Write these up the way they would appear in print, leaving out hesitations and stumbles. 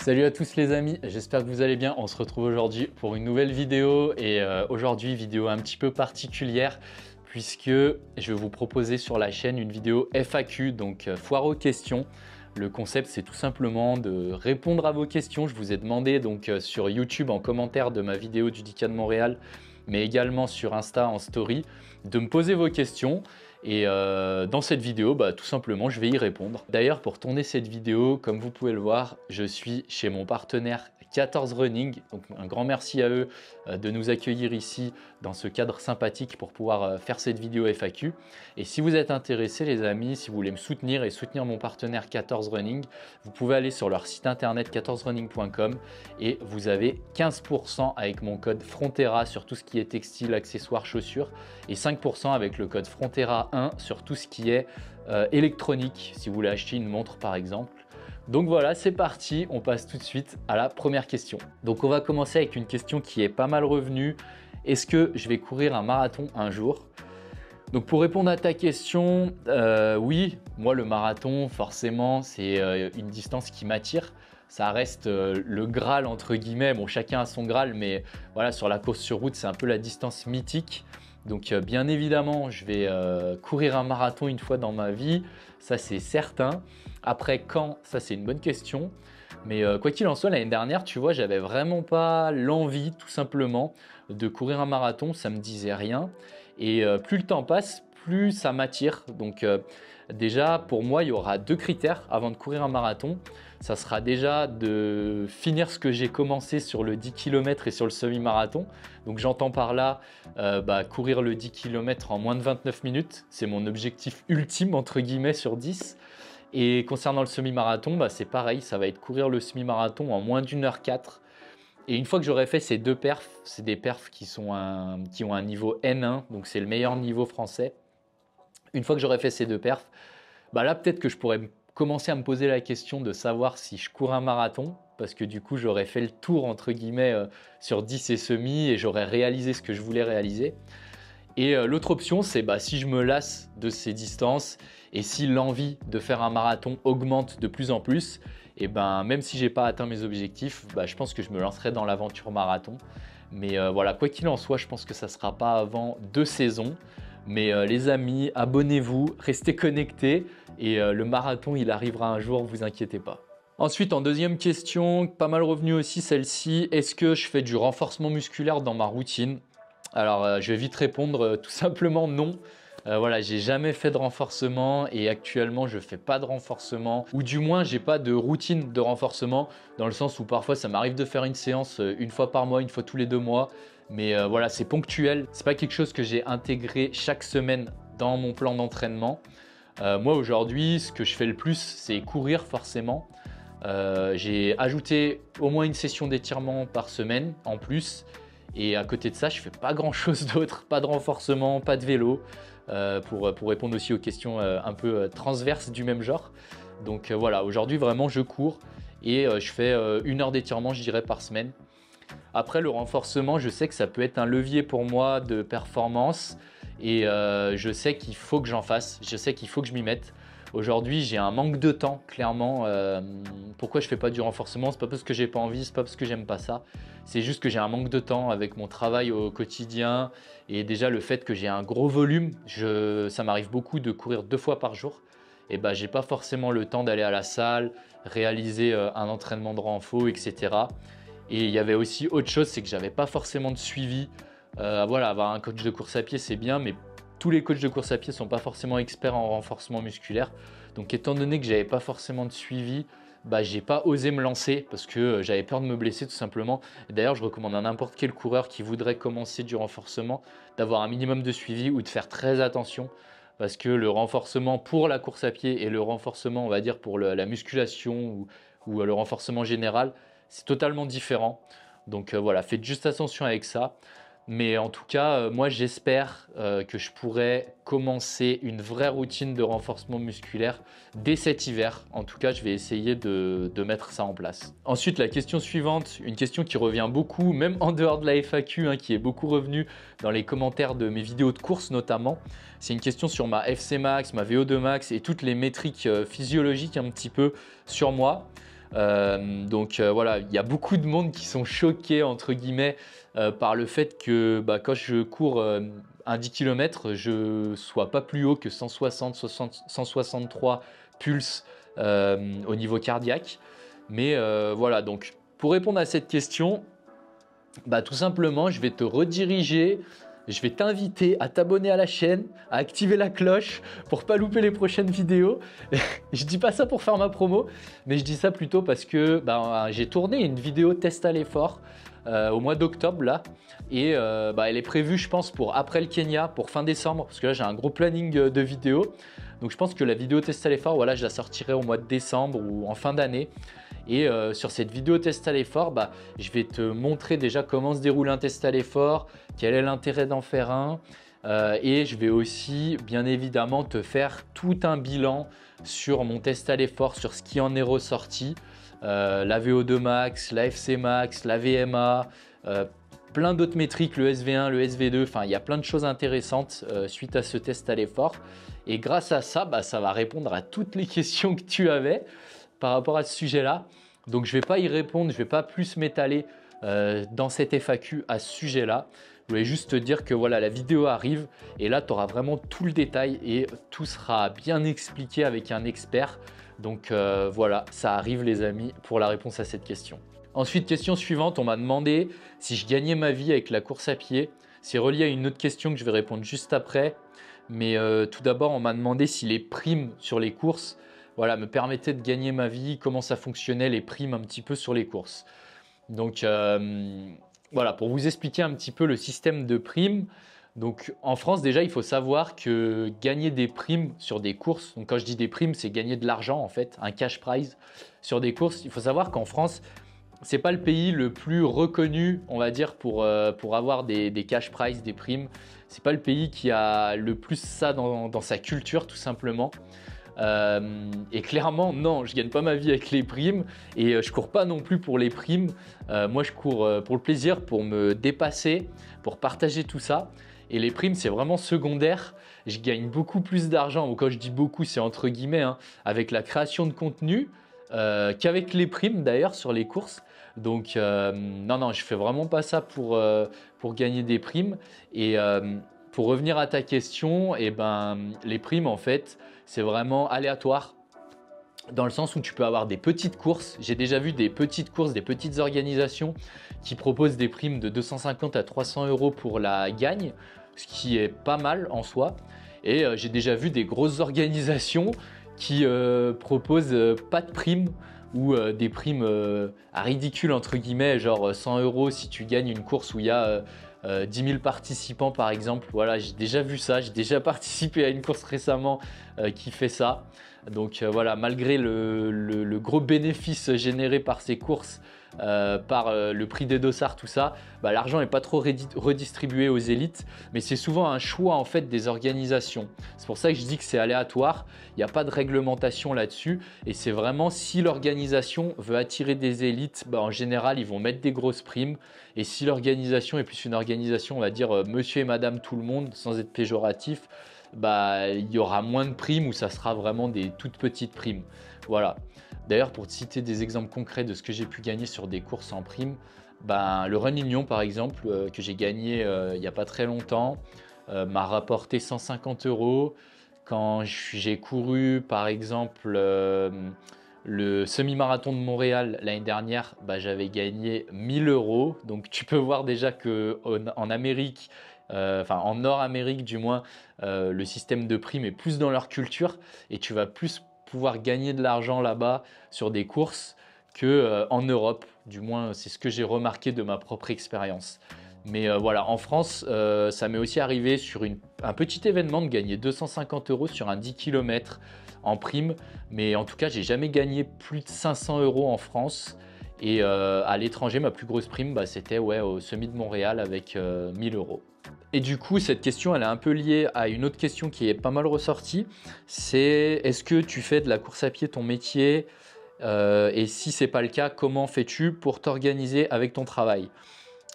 Salut à tous les amis, j'espère que vous allez bien. On se retrouve aujourd'hui pour une nouvelle vidéo et aujourd'hui vidéo un petit peu particulière puisque je vais vous proposer sur la chaîne une vidéo FAQ, donc foire aux questions. Le concept c'est tout simplement de répondre à vos questions. Je vous ai demandé donc sur YouTube en commentaire de ma vidéo du DICA de Montréal, mais également sur Insta en story, de me poser vos questions. Et dans cette vidéo, tout simplement, je vais y répondre. D'ailleurs, pour tourner cette vidéo, comme vous pouvez le voir, je suis chez mon partenaire 14 Running. Donc un grand merci à eux de nous accueillir ici dans ce cadre sympathique pour pouvoir faire cette vidéo FAQ. Et si vous êtes intéressés les amis, si vous voulez me soutenir et soutenir mon partenaire 14 Running, vous pouvez aller sur leur site internet 14running.com et vous avez 15% avec mon code Frontera sur tout ce qui est textile, accessoires, chaussures et 5% avec le code Frontera 1 sur tout ce qui est électronique, si vous voulez acheter une montre par exemple. Donc voilà, c'est parti, on passe tout de suite à la première question. Donc on va commencer avec une question qui est pas mal revenue. Est-ce que je vais courir un marathon un jour? Donc pour répondre à ta question, oui, moi le marathon forcément c'est une distance qui m'attire. Ça reste le Graal entre guillemets, bon chacun a son Graal, mais voilà, sur la course sur route c'est un peu la distance mythique. Donc bien évidemment je vais courir un marathon une fois dans ma vie, ça c'est certain. Après quand, ça c'est une bonne question. Mais quoi qu'il en soit, l'année dernière, tu vois, j'avais vraiment pas l'envie tout simplement de courir un marathon, ça me disait rien. Et plus le temps passe, plus ça m'attire. Donc déjà, pour moi, il y aura deux critères avant de courir un marathon. Ça sera déjà de finir ce que j'ai commencé sur le 10 km et sur le semi-marathon. Donc j'entends par là courir le 10 km en moins de 29 minutes. C'est mon objectif ultime entre guillemets sur 10. Et concernant le semi-marathon, c'est pareil, ça va être courir le semi-marathon en moins d'1h04. Et une fois que j'aurai fait ces deux perfs, c'est des perfs qui ont un niveau N1, donc c'est le meilleur niveau français. Une fois que j'aurai fait ces deux perfs, là peut-être que je pourrais commencer à me poser la question de savoir si je cours un marathon, parce que du coup j'aurais fait le tour entre guillemets sur 10 et semi et j'aurais réalisé ce que je voulais réaliser. Et l'autre option, c'est si je me lasse de ces distances et si l'envie de faire un marathon augmente de plus en plus, et même si j'ai pas atteint mes objectifs, je pense que je me lancerai dans l'aventure marathon. Mais voilà, quoi qu'il en soit, je pense que ça sera pas avant 2 saisons. Mais les amis, abonnez-vous, restez connectés et le marathon, il arrivera un jour, vous inquiétez pas. Ensuite, en deuxième question, pas mal revenue aussi celle-ci, est-ce que je fais du renforcement musculaire dans ma routine? Alors, je vais vite répondre tout simplement non. Voilà, j'ai jamais fait de renforcement et actuellement je fais pas de renforcement, ou du moins j'ai pas de routine de renforcement, dans le sens où parfois ça m'arrive de faire une séance une fois par mois, une fois tous les 2 mois, mais voilà, c'est ponctuel. C'est pas quelque chose que j'ai intégré chaque semaine dans mon plan d'entraînement. Moi aujourd'hui, ce que je fais le plus, c'est courir forcément. J'ai ajouté au moins une session d'étirement par semaine en plus. Et à côté de ça, je fais pas grand chose d'autre, pas de renforcement, pas de vélo, pour répondre aussi aux questions un peu transverses du même genre. Donc voilà, aujourd'hui vraiment je cours et je fais 1 heure d'étirement je dirais par semaine. Après le renforcement, je sais que ça peut être un levier pour moi de performance et je sais qu'il faut que j'en fasse, je sais qu'il faut que je m'y mette. Aujourd'hui, j'ai un manque de temps, clairement. Pourquoi je fais pas du renforcement? C'est pas parce que j'ai pas envie, c'est pas parce que j'aime pas ça. C'est juste que j'ai un manque de temps avec mon travail au quotidien et déjà le fait que j'ai un gros volume. Ça m'arrive beaucoup de courir 2 fois par jour. Et j'ai pas forcément le temps d'aller à la salle, réaliser un entraînement de renfo, etc. Et il y avait aussi autre chose, c'est que j'avais pas forcément de suivi. Voilà, avoir un coach de course à pied, c'est bien, mais tous les coachs de course à pied ne sont pas forcément experts en renforcement musculaire. Donc étant donné que j'avais pas forcément de suivi, j'ai pas osé me lancer parce que j'avais peur de me blesser tout simplement. D'ailleurs, je recommande à n'importe quel coureur qui voudrait commencer du renforcement d'avoir un minimum de suivi ou de faire très attention parce que le renforcement pour la course à pied et le renforcement, on va dire, pour la musculation ou le renforcement général, c'est totalement différent. Donc voilà, faites juste attention avec ça. Mais en tout cas, moi j'espère que je pourrai commencer une vraie routine de renforcement musculaire dès cet hiver. En tout cas, je vais essayer de mettre ça en place. Ensuite, la question suivante, une question qui revient beaucoup, même en dehors de la FAQ, qui est beaucoup revenue dans les commentaires de mes vidéos de course notamment. C'est une question sur ma FC Max, ma VO2 Max et toutes les métriques physiologiques un petit peu sur moi. Voilà, il y a beaucoup de monde qui sont choqués entre guillemets par le fait que quand je cours un 10 km, je sois pas plus haut que 160, 163 pulses au niveau cardiaque. Mais voilà, donc pour répondre à cette question, tout simplement, je vais te rediriger, je vais t'inviter à t'abonner à la chaîne, à activer la cloche pour pas louper les prochaines vidéos. Je dis pas ça pour faire ma promo, mais je dis ça plutôt parce que j'ai tourné une vidéo test à l'effort au mois d'octobre là. Et elle est prévue, je pense, pour après le Kenya, pour fin décembre, parce que là j'ai un gros planning de vidéos. Donc je pense que la vidéo test à l'effort, voilà, je la sortirai au mois de décembre ou en fin d'année. Et sur cette vidéo test à l'effort, je vais te montrer déjà comment se déroule un test à l'effort, quel est l'intérêt d'en faire un. Et je vais aussi bien évidemment te faire tout un bilan sur mon test à l'effort, sur ce qui en est ressorti. La VO2 max, la FC max, la VMA, plein d'autres métriques, le SV1, le SV2, enfin il y a plein de choses intéressantes suite à ce test à l'effort. Et grâce à ça, ça va répondre à toutes les questions que tu avais par rapport à ce sujet-là. Donc je ne vais pas y répondre, je ne vais pas plus m'étaler dans cette FAQ à ce sujet-là. Je voulais juste te dire que voilà, la vidéo arrive et là tu auras vraiment tout le détail et tout sera bien expliqué avec un expert. Donc voilà, ça arrive les amis pour la réponse à cette question. Ensuite, question suivante, on m'a demandé si je gagnais ma vie avec la course à pied. C'est relié à une autre question que je vais répondre juste après. Mais tout d'abord, on m'a demandé si les primes sur les courses me permettaient de gagner ma vie, comment ça fonctionnait les primes un petit peu sur les courses. Donc voilà, pour vous expliquer un petit peu le système de primes. Donc en France déjà, il faut savoir que gagner des primes sur des courses, donc quand je dis des primes, c'est gagner de l'argent en fait, un cash prize sur des courses. Il faut savoir qu'en France, c'est pas le pays le plus reconnu, on va dire, pour avoir des cash prize, des primes. C'est pas le pays qui a le plus ça dans sa culture, tout simplement. Et clairement, non, je gagne pas ma vie avec les primes et je cours pas non plus pour les primes. Moi, je cours pour le plaisir, pour me dépasser, pour partager tout ça. Et les primes, c'est vraiment secondaire. Je gagne beaucoup plus d'argent, ou quand je dis beaucoup, c'est entre guillemets, hein, avec la création de contenu qu'avec les primes d'ailleurs sur les courses. Donc non, je fais vraiment pas ça pour gagner des primes. Et pour revenir à ta question, les primes en fait, c'est vraiment aléatoire dans le sens où tu peux avoir des petites courses. J'ai déjà vu des petites courses, des petites organisations qui proposent des primes de 250 à 300 € pour la gagne, ce qui est pas mal en soi. Et j'ai déjà vu des grosses organisations qui proposent pas de primes ou des primes à ridicule entre guillemets, genre 100 € si tu gagnes une course où il y a 10 000 participants par exemple. Voilà, j'ai déjà vu ça, j'ai déjà participé à une course récemment qui fait ça. Donc voilà, malgré le gros bénéfice généré par ces courses, par le prix des dossards, tout ça, l'argent n'est pas trop redistribué aux élites, mais c'est souvent un choix en fait des organisations. C'est pour ça que je dis que c'est aléatoire, il n'y a pas de réglementation là-dessus et c'est vraiment si l'organisation veut attirer des élites, en général ils vont mettre des grosses primes et si l'organisation est plus une organisation, on va dire monsieur et madame tout le monde sans être péjoratif, il y aura moins de primes ou ça sera vraiment des toutes petites primes. Voilà. D'ailleurs, pour te citer des exemples concrets de ce que j'ai pu gagner sur des courses en primes, le Run Union par exemple, que j'ai gagné il n'y a pas très longtemps, m'a rapporté 150 €. Quand j'ai couru par exemple le semi-marathon de Montréal l'année dernière, j'avais gagné 1 000 €. Donc tu peux voir déjà qu'en Amérique, en Nord-Amérique du moins, le système de primes est plus dans leur culture et tu vas plus pouvoir gagner de l'argent là-bas sur des courses qu'en Europe. Du moins, c'est ce que j'ai remarqué de ma propre expérience. Mais voilà, en France, ça m'est aussi arrivé sur un petit événement de gagner 250 € sur un 10 km en prime. Mais en tout cas, j'ai jamais gagné plus de 500 € en France. Et à l'étranger, ma plus grosse prime, c'était au Semi de Montréal avec 1 000 €. Et du coup, cette question, elle est un peu liée à une autre question qui est pas mal ressortie. C'est est-ce que tu fais de la course à pied ton métier et si ce n'est pas le cas, comment fais-tu pour t'organiser avec ton travail?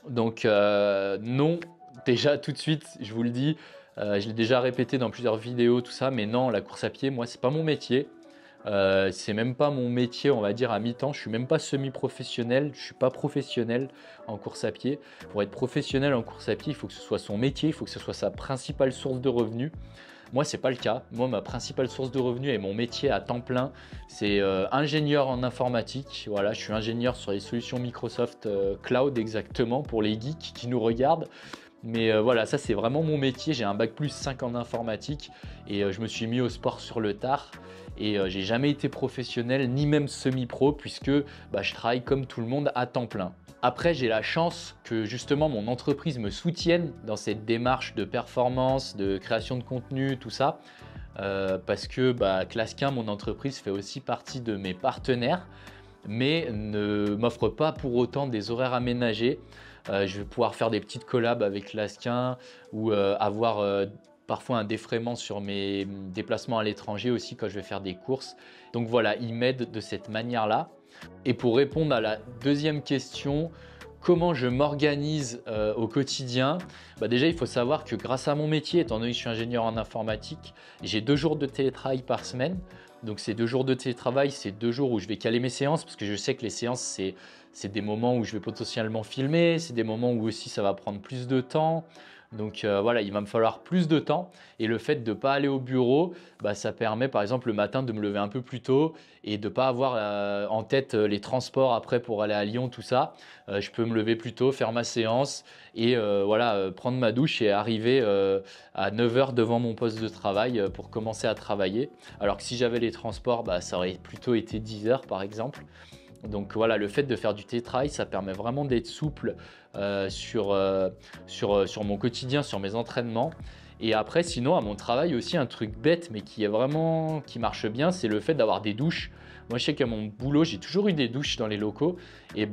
Donc non, déjà tout de suite, je vous le dis, je l'ai déjà répété dans plusieurs vidéos, tout ça, mais non, la course à pied, moi, c'est pas mon métier. C'est même pas mon métier, on va dire à mi-temps. Je suis même pas semi-professionnel, je suis pas professionnel en course à pied. Pour être professionnel en course à pied, il faut que ce soit son métier, il faut que ce soit sa principale source de revenus. Moi, c'est pas le cas. Moi, ma principale source de revenus et mon métier à temps plein, c'est ingénieur en informatique. Voilà, je suis ingénieur sur les solutions Microsoft Cloud exactement pour les geeks qui nous regardent. Mais voilà, ça c'est vraiment mon métier. J'ai un bac plus 5 en informatique et je me suis mis au sport sur le tard. Et j'ai jamais été professionnel ni même semi-pro puisque je travaille comme tout le monde à temps plein. Après, j'ai la chance que justement mon entreprise me soutienne dans cette démarche de performance, de création de contenu, tout ça. Parce que Classquin, mon entreprise, fait aussi partie de mes partenaires, mais ne m'offre pas pour autant des horaires aménagés. Je vais pouvoir faire des petites collabs avec Classquin ou avoir parfois un défraiement sur mes déplacements à l'étranger aussi quand je vais faire des courses. Donc voilà, il m'aide de cette manière-là. Et pour répondre à la deuxième question, comment je m'organise au quotidien? Déjà, il faut savoir que grâce à mon métier, étant donné que je suis ingénieur en informatique, j'ai 2 jours de télétravail par semaine. Donc ces 2 jours de télétravail, c'est 2 jours où je vais caler mes séances parce que je sais que les séances, c'est des moments où je vais potentiellement filmer, c'est des moments où aussi ça va prendre plus de temps. Donc voilà, il va me falloir plus de temps et le fait de ne pas aller au bureau, ça permet par exemple le matin de me lever un peu plus tôt et de ne pas avoir en tête les transports après pour aller à Lyon, tout ça. Je peux me lever plus tôt, faire ma séance et voilà, prendre ma douche et arriver à 9 h devant mon poste de travail pour commencer à travailler. Alors que si j'avais les transports, ça aurait plutôt été 10 h par exemple. Donc voilà, le fait de faire du télétravail, ça permet vraiment d'être souple sur mon quotidien, sur mes entraînements. Et après, sinon, à mon travail aussi, un truc bête, mais qui marche bien, c'est le fait d'avoir des douches. Moi, je sais qu'à mon boulot, j'ai toujours eu des douches dans les locaux. Et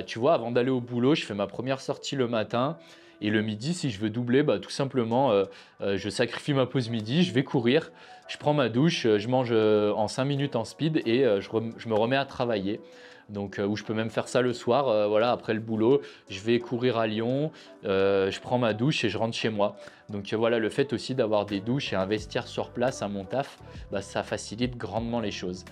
tu vois, avant d'aller au boulot, je fais ma première sortie le matin. Et le midi, si je veux doubler, tout simplement, je sacrifie ma pause midi, je vais courir, je prends ma douche, je mange en 5 minutes en speed et je me remets à travailler. Donc, où je peux même faire ça le soir, voilà, après le boulot, je vais courir à Lyon, je prends ma douche et je rentre chez moi. Donc voilà, le fait aussi d'avoir des douches et un vestiaire sur place à mon taf, ça facilite grandement les choses.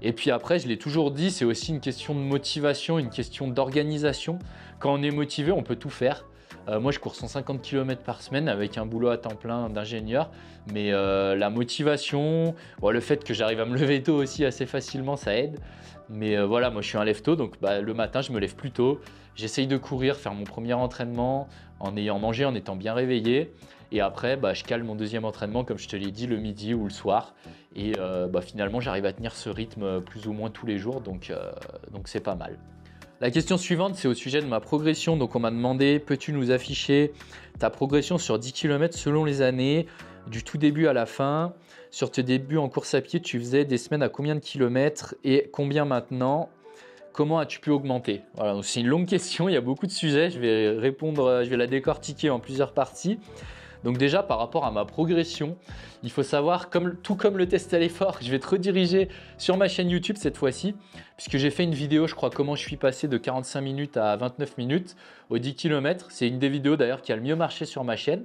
Et puis après, je l'ai toujours dit, c'est aussi une question de motivation, une question d'organisation. Quand on est motivé, on peut tout faire. Moi, je cours 150 km par semaine avec un boulot à temps plein d'ingénieur. Mais la motivation, le fait que j'arrive à me lever tôt aussi assez facilement, ça aide. Mais voilà, moi, je suis un lève-tôt. Donc le matin, je me lève plus tôt. J'essaye de courir, faire mon premier entraînement en ayant mangé, en étant bien réveillé. Et après, je cale mon deuxième entraînement, comme je te l'ai dit, le midi ou le soir. Et finalement, j'arrive à tenir ce rythme plus ou moins tous les jours. Donc c'est pas mal. La question suivante, c'est au sujet de ma progression. Donc on m'a demandé, peux-tu nous afficher ta progression sur 10 km selon les années, du tout début à la fin? Sur tes débuts en course à pied, tu faisais des semaines à combien de kilomètres et combien maintenant? Comment as-tu pu augmenter? Voilà, c'est une longue question, il y a beaucoup de sujets. Je vais répondre, je vais la décortiquer en plusieurs parties. Donc déjà, par rapport à ma progression, il faut savoir, tout comme le test à l'effort, je vais te rediriger sur ma chaîne YouTube cette fois-ci, puisque j'ai fait une vidéo, je crois, comment je suis passé de 45 minutes à 29 minutes aux 10 km. C'est une des vidéos d'ailleurs qui a le mieux marché sur ma chaîne.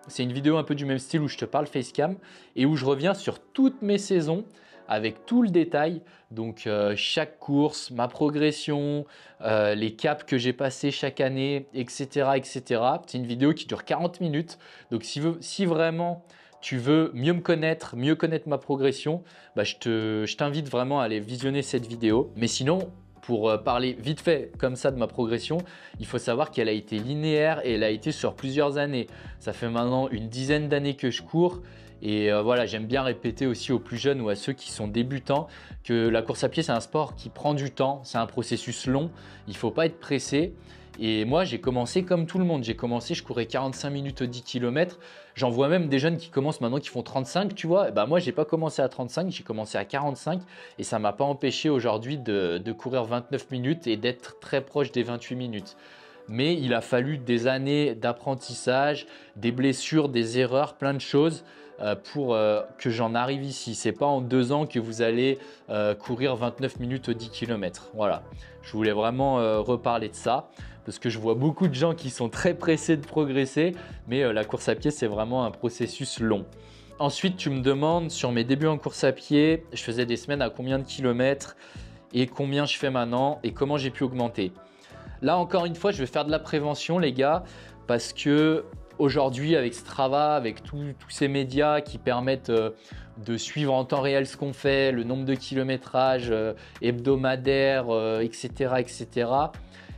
C'est une vidéo un peu du même style où je te parle facecam et où je reviens sur toutes mes saisons avec tout le détail, donc chaque course, ma progression, les caps que j'ai passés chaque année, etc. etc. C'est une vidéo qui dure 40 minutes, donc si vraiment tu veux mieux me connaître, mieux connaître ma progression, je t'invite vraiment à aller visionner cette vidéo. Mais sinon, pour parler vite fait comme ça de ma progression, il faut savoir qu'elle a été linéaire et elle a été sur plusieurs années. Ça fait maintenant une dizaine d'années que je cours. Et voilà, j'aime bien répéter aussi aux plus jeunes ou à ceux qui sont débutants que la course à pied, c'est un sport qui prend du temps, c'est un processus long, il ne faut pas être pressé. Et moi, j'ai commencé comme tout le monde. J'ai commencé, je courais 45 minutes au 10 km. J'en vois même des jeunes qui commencent maintenant qui font 35, tu vois. Moi, je n'ai pas commencé à 35, j'ai commencé à 45 et ça ne m'a pas empêché aujourd'hui de courir 29 minutes et d'être très proche des 28 minutes. Mais il a fallu des années d'apprentissage, des blessures, des erreurs, plein de choses pour que j'en arrive ici. Ce n'est pas en 2 ans que vous allez courir 29 minutes au 10 km. Voilà, je voulais vraiment reparler de ça parce que je vois beaucoup de gens qui sont très pressés de progresser, mais la course à pied, c'est vraiment un processus long. Ensuite, tu me demandes sur mes débuts en course à pied, je faisais des semaines à combien de kilomètres et combien je fais maintenant et comment j'ai pu augmenter. Là, encore une fois, je vais faire de la prévention, les gars, parce que aujourd'hui, avec Strava, avec tous ces médias qui permettent de suivre en temps réel ce qu'on fait, le nombre de kilométrages hebdomadaires, etc., etc.,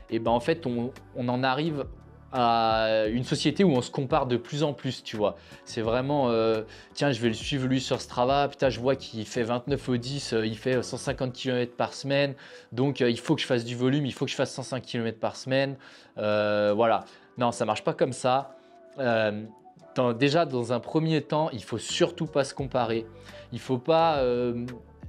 et ben en fait, on en arrive à une société où on se compare de plus en plus, tu vois. C'est vraiment, tiens, je vais le suivre lui sur Strava, putain, je vois qu'il fait 29 au 10, il fait 150 km par semaine, donc il faut que je fasse du volume, il faut que je fasse 105 km par semaine, voilà. Non, ça marche pas comme ça. Déjà, dans un premier temps, il faut surtout pas se comparer. Il faut pas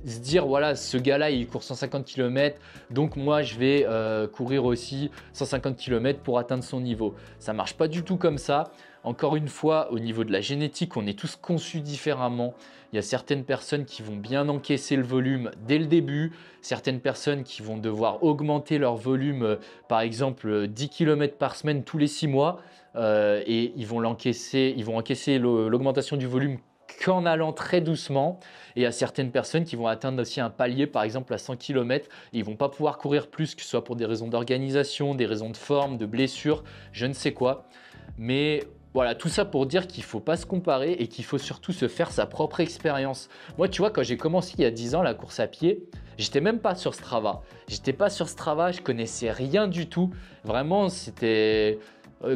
se dire, voilà, ce gars-là, il court 150 km, donc moi, je vais courir aussi 150 km pour atteindre son niveau. Ça marche pas du tout comme ça. Encore une fois, au niveau de la génétique, on est tous conçus différemment. Il y a certaines personnes qui vont bien encaisser le volume dès le début, certaines personnes qui vont devoir augmenter leur volume, par exemple 10 km par semaine tous les 6 mois, et ils vont encaisser l'augmentation du volume qu'en allant très doucement. Et il y a certaines personnes qui vont atteindre aussi un palier, par exemple à 100 km, et ils ne vont pas pouvoir courir plus, que ce soit pour des raisons d'organisation, des raisons de forme, de blessure, je ne sais quoi. Mais voilà, tout ça pour dire qu'il ne faut pas se comparer et qu'il faut surtout se faire sa propre expérience. Moi, tu vois, quand j'ai commencé il y a 10 ans la course à pied, j'étais même pas sur Strava. J'étais pas sur Strava, je connaissais rien du tout. Vraiment, c'était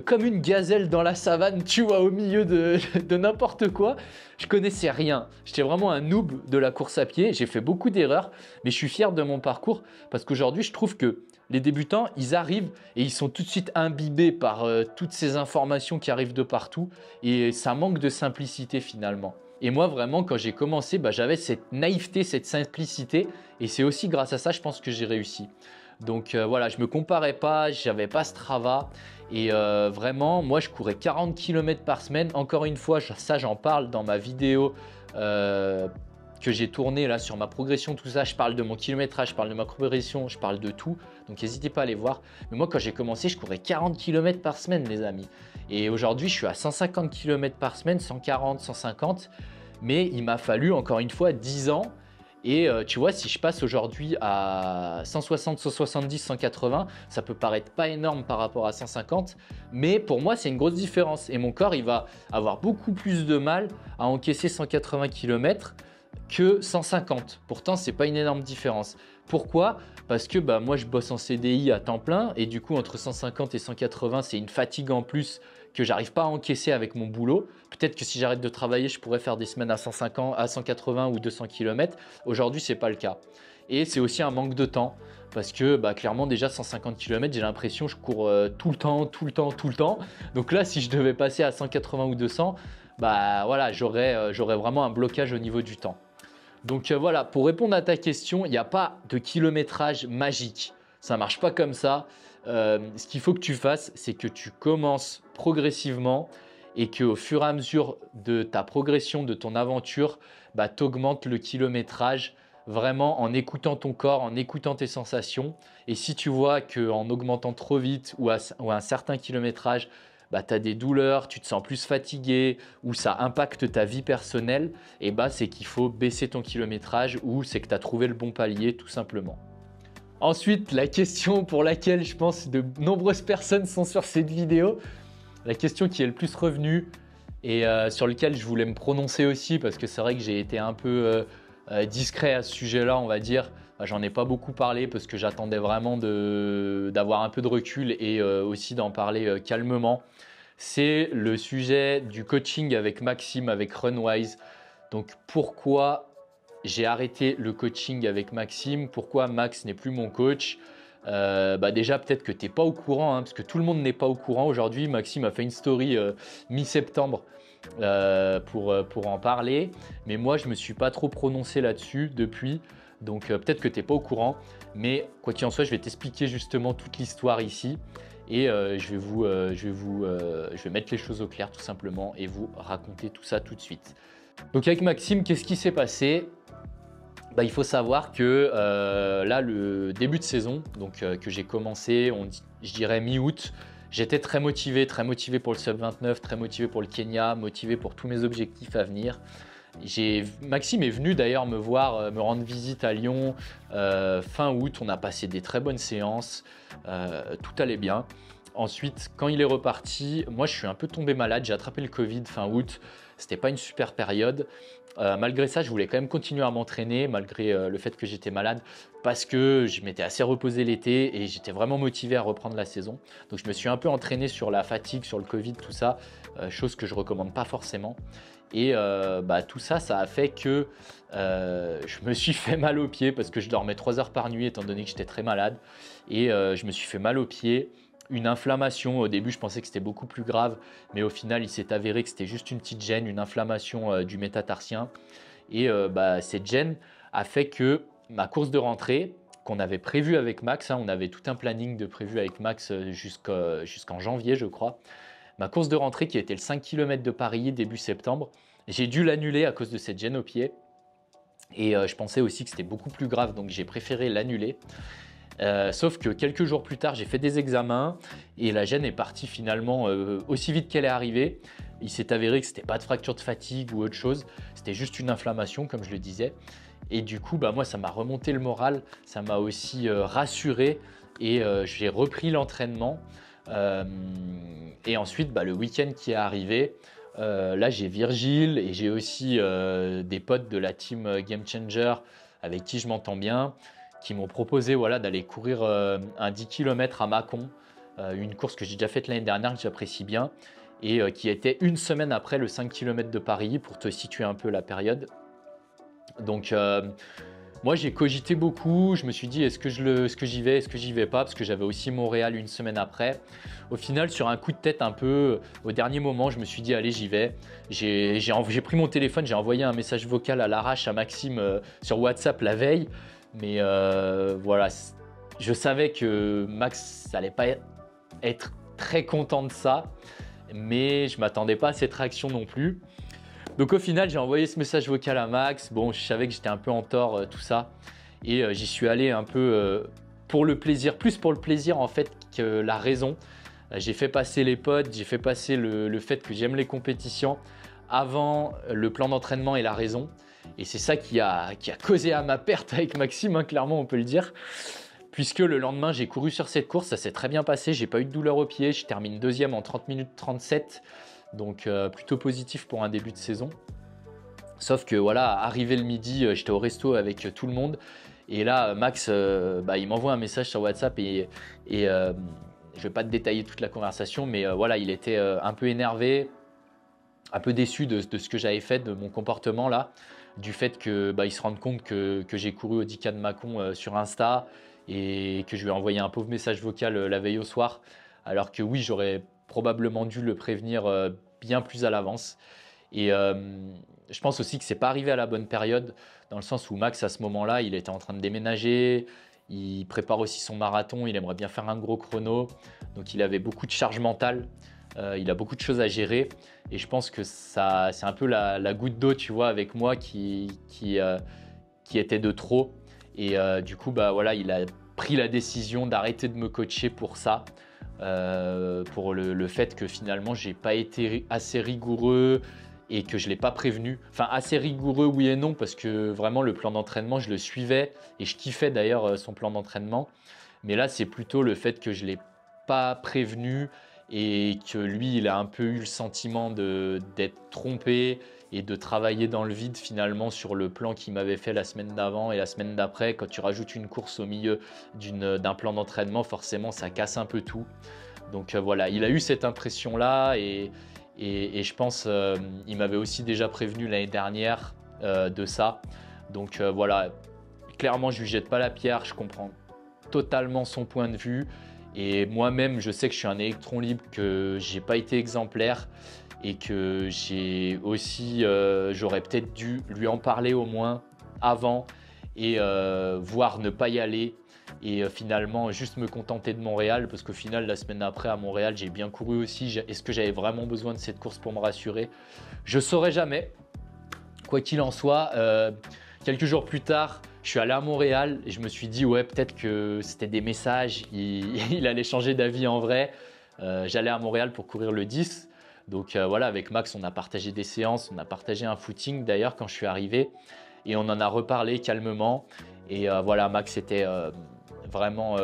comme une gazelle dans la savane, tu vois, au milieu de n'importe quoi. Je connaissais rien. J'étais vraiment un noob de la course à pied. J'ai fait beaucoup d'erreurs, mais je suis fier de mon parcours parce qu'aujourd'hui, je trouve que les débutants, ils arrivent et ils sont tout de suite imbibés par toutes ces informations qui arrivent de partout et ça manque de simplicité finalement. Et moi, vraiment, quand j'ai commencé, j'avais cette naïveté, cette simplicité et c'est aussi grâce à ça, je pense que j'ai réussi. Donc voilà, je ne me comparais pas, j'avais pas Strava et vraiment, moi je courais 40 km par semaine. Encore une fois, ça j'en parle dans ma vidéo que j'ai tournée là sur ma progression, tout ça. Je parle de mon kilométrage, je parle de ma progression, je parle de tout. Donc n'hésitez pas à aller voir. Mais moi quand j'ai commencé, je courais 40 km par semaine les amis. Et aujourd'hui, je suis à 150 km par semaine, 140, 150. Mais il m'a fallu encore une fois 10 ans. Et tu vois, si je passe aujourd'hui à 160, 170, 180, ça peut paraître pas énorme par rapport à 150, mais pour moi, c'est une grosse différence. Et mon corps, il va avoir beaucoup plus de mal à encaisser 180 km que 150. Pourtant, c'est pas une énorme différence. Pourquoi? Parce que moi, je bosse en CDI à temps plein et du coup, entre 150 et 180, c'est une fatigue en plus que j'arrive pas à encaisser avec mon boulot. Peut-être que si j'arrête de travailler, je pourrais faire des semaines à 150, à 180 ou 200 km. Aujourd'hui, ce n'est pas le cas. Et c'est aussi un manque de temps parce que clairement, déjà 150 km, j'ai l'impression que je cours tout le temps, tout le temps, tout le temps. Donc là, si je devais passer à 180 ou 200, voilà, j'aurais vraiment un blocage au niveau du temps. Donc voilà, pour répondre à ta question, il n'y a pas de kilométrage magique. Ça ne marche pas comme ça. Ce qu'il faut que tu fasses, c'est que tu commences progressivement et qu'au fur et à mesure de ta progression, de ton aventure, tu augmentes le kilométrage vraiment en écoutant ton corps, en écoutant tes sensations. Et si tu vois qu'en augmentant trop vite ou à un certain kilométrage, tu as des douleurs, tu te sens plus fatigué ou ça impacte ta vie personnelle, et c'est qu'il faut baisser ton kilométrage ou c'est que tu as trouvé le bon palier tout simplement. Ensuite, la question pour laquelle je pense de nombreuses personnes sont sur cette vidéo, la question qui est le plus revenue et sur laquelle je voulais me prononcer aussi parce que c'est vrai que j'ai été un peu discret à ce sujet-là, on va dire. J'en ai pas beaucoup parlé parce que j'attendais vraiment d'avoir un peu de recul et aussi d'en parler calmement. C'est le sujet du coaching avec Maxime, avec Runwise. Donc pourquoi j'ai arrêté le coaching avec Maxime? Pourquoi Max n'est plus mon coach? Déjà peut-être que tu n'es pas au courant, parce que tout le monde n'est pas au courant aujourd'hui. Maxime a fait une story mi-septembre pour en parler, mais moi je ne me suis pas trop prononcé là-dessus depuis, donc peut-être que tu n'es pas au courant, mais quoi qu'il en soit, je vais t'expliquer justement toute l'histoire ici et je vais mettre les choses au clair tout simplement et vous raconter tout ça tout de suite. Donc avec Maxime, qu'est-ce qui s'est passé? Il faut savoir que là, le début de saison, donc que j'ai commencé, je dirais mi-août, J'étais très motivé pour le sub 29, très motivé pour le Kenya, motivé pour tous mes objectifs à venir. Maxime est venu d'ailleurs me voir, me rendre visite à Lyon fin août. On a passé des très bonnes séances, tout allait bien. Ensuite, quand il est reparti, moi je suis un peu tombé malade, j'ai attrapé le Covid fin août, c'était pas une super période. Malgré ça, je voulais quand même continuer à m'entraîner, malgré le fait que j'étais malade, parce que je m'étais assez reposé l'été et j'étais vraiment motivé à reprendre la saison. Donc je me suis un peu entraîné sur la fatigue, sur le Covid, tout ça, chose que je recommande pas forcément. Et tout ça, ça a fait que je me suis fait mal aux pieds parce que je dormais 3 heures par nuit étant donné que j'étais très malade. Et je me suis fait mal aux pieds. Une inflammation, au début je pensais que c'était beaucoup plus grave, mais au final il s'est avéré que c'était juste une petite gêne, une inflammation du métatarsien. Et cette gêne a fait que ma course de rentrée, qu'on avait prévue avec Max, on avait tout un planning de prévu avec Max jusqu'en janvier je crois, ma course de rentrée qui était le 5 km de Paris début septembre, j'ai dû l'annuler à cause de cette gêne au pied. Et je pensais aussi que c'était beaucoup plus grave, donc j'ai préféré l'annuler. Sauf que quelques jours plus tard, j'ai fait des examens et la gêne est partie finalement aussi vite qu'elle est arrivée. Il s'est avéré que ce n'était pas de fracture de fatigue ou autre chose, c'était juste une inflammation comme je le disais. Et du coup, moi ça m'a remonté le moral, ça m'a aussi rassuré et j'ai repris l'entraînement. Et ensuite, le week-end qui est arrivé, là j'ai Virgile et j'ai aussi des potes de la team Game Changer avec qui je m'entends bien, qui m'ont proposé d'aller courir un 10 km à Mâcon, une course que j'ai déjà faite l'année dernière, que j'apprécie bien, et qui était une semaine après le 5 km de Paris, pour te situer un peu la période. Donc moi j'ai cogité beaucoup, je me suis dit est-ce que j'y vais, est-ce que j'y vais pas, parce que j'avais aussi Montréal une semaine après. Au final, sur un coup de tête un peu au dernier moment, je me suis dit allez j'y vais. J'ai pris mon téléphone, j'ai envoyé un message vocal à l'arrache à Maxime sur WhatsApp la veille. Mais voilà, je savais que Max n'allait pas être très content de ça, mais je ne m'attendais pas à cette réaction non plus. Donc au final, j'ai envoyé ce message vocal à Max. Bon, je savais que j'étais un peu en tort, tout ça. Et j'y suis allé un peu pour le plaisir, plus pour le plaisir en fait que la raison. J'ai fait passer les potes, j'ai fait passer le fait que j'aime les compétitions avant le plan d'entraînement et la raison. Et c'est ça qui a causé à ma perte avec Maxime, clairement on peut le dire. Puisque le lendemain j'ai couru sur cette course, ça s'est très bien passé, j'ai pas eu de douleur au pied, je termine deuxième en 30 minutes 37, donc plutôt positif pour un début de saison. Sauf que arrivé le midi, j'étais au resto avec tout le monde. Et là, Max, il m'envoie un message sur WhatsApp et je vais pas te détailler toute la conversation, mais il était un peu énervé, un peu déçu de ce que j'avais fait, de mon comportement là, du fait que il se rende compte que j'ai couru au 10K de Mâcon sur Insta et que je lui ai envoyé un pauvre message vocal la veille au soir, alors que oui, j'aurais probablement dû le prévenir bien plus à l'avance. Et je pense aussi que c'est pas arrivé à la bonne période, dans le sens où Max à ce moment-là, il était en train de déménager, il prépare aussi son marathon, il aimerait bien faire un gros chrono, donc il avait beaucoup de charge mentale. Il a beaucoup de choses à gérer et je pense que c'est un peu la goutte d'eau, tu vois, avec moi qui était de trop. Et du coup, il a pris la décision d'arrêter de me coacher pour ça, pour le fait que finalement, j'ai pas été assez rigoureux et que je l'ai pas prévenu. Enfin, assez rigoureux, oui et non, parce que vraiment, le plan d'entraînement, je le suivais et je kiffais d'ailleurs son plan d'entraînement. Mais là, c'est plutôt le fait que je l'ai pas prévenu et que lui, il a un peu eu le sentiment d'être trompé et de travailler dans le vide finalement sur le plan qu'il m'avait fait la semaine d'avant et la semaine d'après. Quand tu rajoutes une course au milieu d'un plan d'entraînement, forcément, ça casse un peu tout. Donc il a eu cette impression-là et je pense il m'avait aussi déjà prévenu l'année dernière de ça. Donc clairement, je lui jette pas la pierre, je comprends totalement son point de vue. Et moi-même, je sais que je suis un électron libre, que j'ai pas été exemplaire et que j'ai aussi, j'aurais peut-être dû lui en parler au moins avant et voire ne pas y aller et finalement juste me contenter de Montréal, parce qu'au final, la semaine après à Montréal, j'ai bien couru aussi. Est-ce que j'avais vraiment besoin de cette course pour me rassurer? Je saurais jamais. Quoi qu'il en soit, quelques jours plus tard, je suis allé à Montréal et je me suis dit ouais, peut-être que c'était des messages, il allait changer d'avis en vrai. j'allais à Montréal pour courir le 10. Donc voilà, avec Max, on a partagé des séances, on a partagé un footing d'ailleurs quand je suis arrivé. Et on en a reparlé calmement. Et voilà, Max était vraiment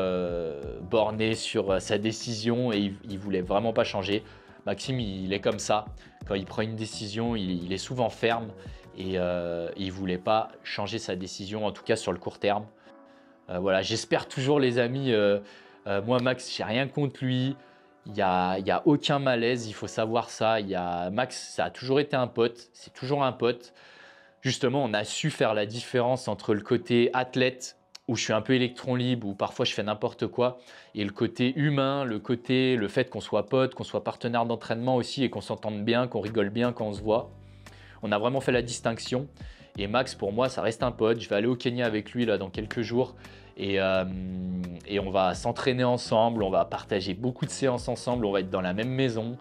borné sur sa décision et il voulait vraiment pas changer. Maxime, il est comme ça. Quand il prend une décision, il est souvent ferme et il voulait pas changer sa décision, en tout cas sur le court terme. Voilà, j'espère toujours les amis, moi Max, j'ai rien contre lui. Il y a aucun malaise, il faut savoir ça. Max, ça a toujours été un pote, c'est toujours un pote. Justement, on a su faire la différence entre le côté athlète, où je suis un peu électron libre, où parfois je fais n'importe quoi, et le côté humain, le fait qu'on soit pote, qu'on soit partenaire d'entraînement aussi, et qu'on s'entende bien, qu'on rigole bien quand on se voit. On a vraiment fait la distinction. Et Max, pour moi, ça reste un pote. Je vais aller au Kenya avec lui là, dans quelques jours. Et on va s'entraîner ensemble, on va partager beaucoup de séances ensemble, on va être dans la même maison.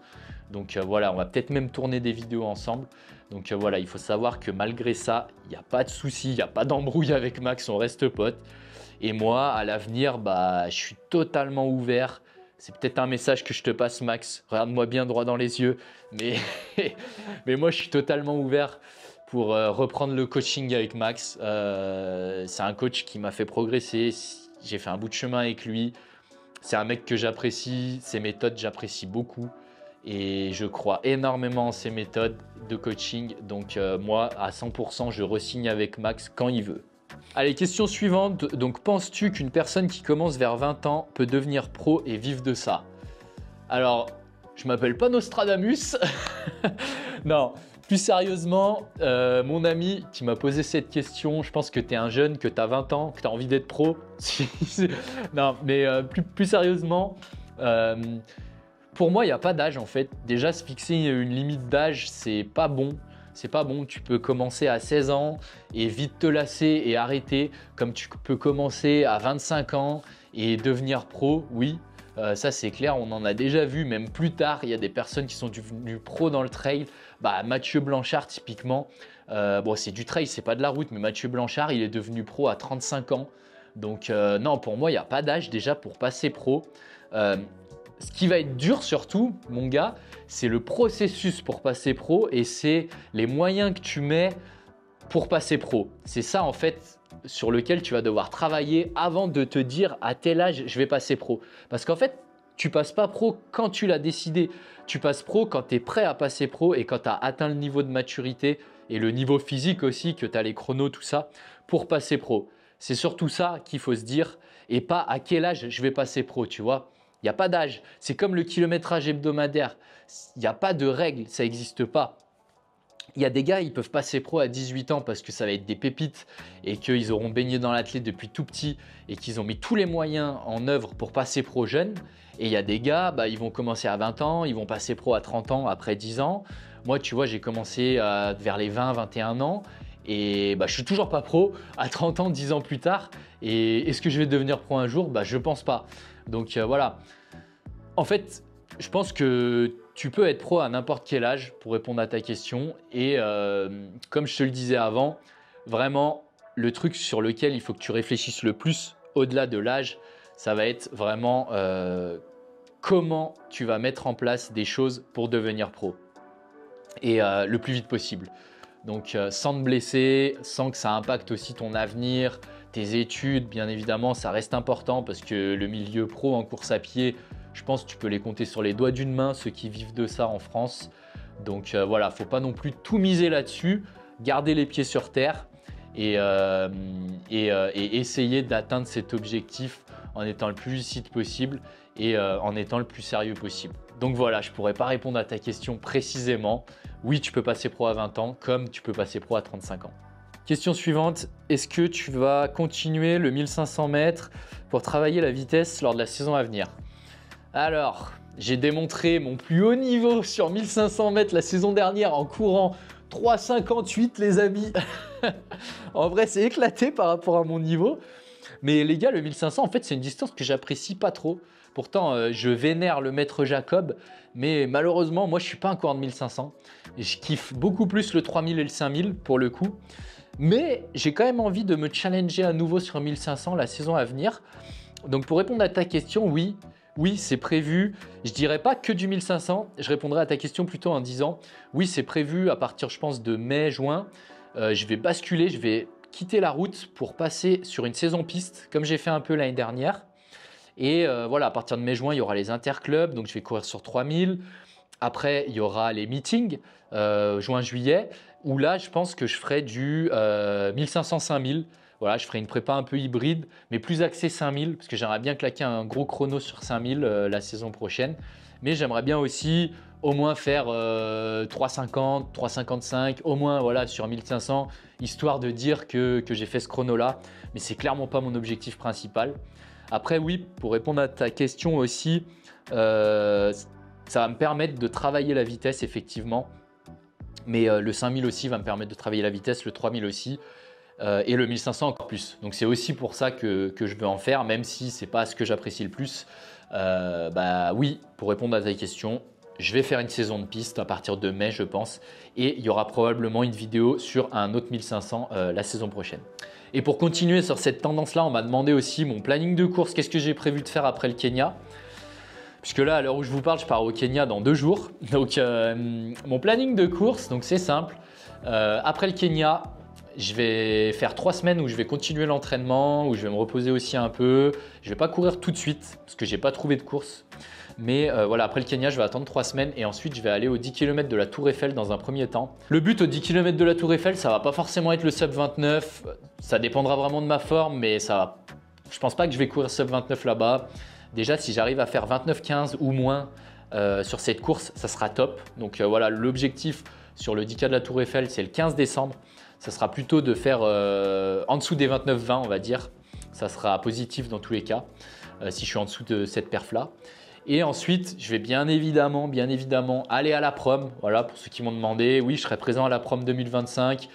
Donc voilà, on va peut-être même tourner des vidéos ensemble. Donc voilà, il faut savoir que malgré ça, il n'y a pas de souci, il n'y a pas d'embrouille avec Max, on reste potes. Et moi, à l'avenir, je suis totalement ouvert. C'est peut-être un message que je te passe, Max. Regarde-moi bien droit dans les yeux. Mais moi, je suis totalement ouvert pour reprendre le coaching avec Max. C'est un coach qui m'a fait progresser. J'ai fait un bout de chemin avec lui. C'est un mec que j'apprécie. Ses méthodes, j'apprécie beaucoup. Et je crois énormément en ses méthodes de coaching. Donc moi, à 100%, je re-signe avec Max quand il veut. Allez, question suivante. Donc, penses-tu qu'une personne qui commence vers 20 ans peut devenir pro et vivre de ça? Alors, je m'appelle pas Nostradamus. Non, plus sérieusement, mon ami qui m'a posé cette question, je pense que tu es un jeune, que tu as 20 ans, que tu as envie d'être pro. Non, mais plus sérieusement, pour moi, il n'y a pas d'âge en fait. Déjà, se fixer une limite d'âge, c'est pas bon. C'est pas bon, tu peux commencer à 16 ans et vite te lasser et arrêter, comme tu peux commencer à 25 ans et devenir pro, oui, ça c'est clair, on en a déjà vu, même plus tard, il y a des personnes qui sont devenues pro dans le trail. Mathieu Blanchard typiquement, bon c'est du trail, c'est pas de la route, mais Mathieu Blanchard, il est devenu pro à 35 ans. Donc non, pour moi, il n'y a pas d'âge déjà pour passer pro. Ce qui va être dur surtout, mon gars, c'est le processus pour passer pro et c'est les moyens que tu mets pour passer pro. C'est ça en fait sur lequel tu vas devoir travailler avant de te dire à tel âge je vais passer pro. Parce qu'en fait, tu passes pas pro quand tu l'as décidé. Tu passes pro quand tu es prêt à passer pro et quand tu as atteint le niveau de maturité et le niveau physique aussi, que tu as les chronos, tout ça, pour passer pro. C'est surtout ça qu'il faut se dire et pas à quel âge je vais passer pro, tu vois. Il n'y a pas d'âge. C'est comme le kilométrage hebdomadaire. Il n'y a pas de règle, ça n'existe pas. Il y a des gars, ils peuvent passer pro à 18 ans parce que ça va être des pépites et qu'ils auront baigné dans l'athlète depuis tout petit et qu'ils ont mis tous les moyens en œuvre pour passer pro jeune. Et il y a des gars, ils vont commencer à 20 ans, ils vont passer pro à 30 ans, après 10 ans. Moi, tu vois, j'ai commencé vers les 20, 21 ans. Et je suis toujours pas pro à 30 ans, 10 ans plus tard. Et est-ce que je vais devenir pro un jour? Je pense pas. Donc voilà. En fait, je pense que tu peux être pro à n'importe quel âge pour répondre à ta question. Et comme je te le disais avant, vraiment, le truc sur lequel il faut que tu réfléchisses le plus, au-delà de l'âge, ça va être vraiment comment tu vas mettre en place des choses pour devenir pro. Et le plus vite possible. Donc sans te blesser, sans que ça impacte aussi ton avenir, tes études, bien évidemment, ça reste important parce que le milieu pro en course à pied, je pense que tu peux les compter sur les doigts d'une main, ceux qui vivent de ça en France. Donc voilà, faut pas non plus tout miser là-dessus, garder les pieds sur terre et essayer d'atteindre cet objectif en étant le plus lucide possible et en étant le plus sérieux possible. Donc voilà, je ne pourrais pas répondre à ta question précisément. Oui, tu peux passer pro à 20 ans comme tu peux passer pro à 35 ans. Question suivante, est-ce que tu vas continuer le 1500 mètres pour travailler la vitesse lors de la saison à venir? Alors, j'ai démontré mon plus haut niveau sur 1500 mètres la saison dernière en courant 3,58 les amis. En vrai, c'est éclaté par rapport à mon niveau. Mais les gars, le 1500, en fait, c'est une distance que j'apprécie pas trop. Pourtant, je vénère le maître Jacob, mais malheureusement, moi, je suis pas un coureur de 1500. Je kiffe beaucoup plus le 3000 et le 5000 pour le coup. Mais j'ai quand même envie de me challenger à nouveau sur 1500 la saison à venir. Donc, pour répondre à ta question, oui, oui, c'est prévu. Je dirais pas que du 1500. Je répondrai à ta question plutôt en disant oui, c'est prévu à partir, je pense, de mai, juin. Je vais basculer, je vais quitter la route pour passer sur une saison piste, comme j'ai fait un peu l'année dernière. Et voilà, à partir de mai, juin, il y aura les interclubs, donc je vais courir sur 3000. Après, il y aura les meetings, juin, juillet, où là, je pense que je ferai du 1500-5000. Voilà, je ferai une prépa un peu hybride, mais plus axée 5000, parce que j'aimerais bien claquer un gros chrono sur 5000 la saison prochaine. Mais j'aimerais bien aussi au moins faire 350, 355, au moins voilà, sur 1500, histoire de dire que j'ai fait ce chrono-là. Mais c'est clairement pas mon objectif principal. Après, oui, pour répondre à ta question aussi, ça va me permettre de travailler la vitesse, effectivement. Mais le 5000 aussi va me permettre de travailler la vitesse, le 3000 aussi. Et le 1500 encore plus. Donc c'est aussi pour ça que je veux en faire, même si ce n'est pas ce que j'apprécie le plus. Bah oui, pour répondre à ta question, je vais faire une saison de piste à partir de mai, je pense. Et il y aura probablement une vidéo sur un autre 1500 la saison prochaine. Et pour continuer sur cette tendance-là, on m'a demandé aussi mon planning de course. Qu'est-ce que j'ai prévu de faire après le Kenya? Puisque là, à l'heure où je vous parle, je pars au Kenya dans 2 jours. Donc mon planning de course, donc c'est simple. Après le Kenya, je vais faire 3 semaines où je vais continuer l'entraînement, où je vais me reposer aussi un peu. Je ne vais pas courir tout de suite parce que je n'ai pas trouvé de course. Mais voilà, après le Kenya, je vais attendre 3 semaines et ensuite je vais aller aux 10 km de la Tour Eiffel dans un premier temps. Le but aux 10 km de la Tour Eiffel, ça ne va pas forcément être le sub 29. Ça dépendra vraiment de ma forme, mais je ne pense pas que je vais courir sub 29 là-bas. Déjà, si j'arrive à faire 29-15 ou moins sur cette course, ça sera top. Donc voilà, l'objectif sur le 10K de la Tour Eiffel, c'est le 15 décembre. Ça sera plutôt de faire en dessous des 29-20, on va dire. Ça sera positif dans tous les cas, si je suis en dessous de cette perf-là. Et ensuite, je vais bien évidemment aller à la prom. Voilà, pour ceux qui m'ont demandé, oui, je serai présent à la prom 2025.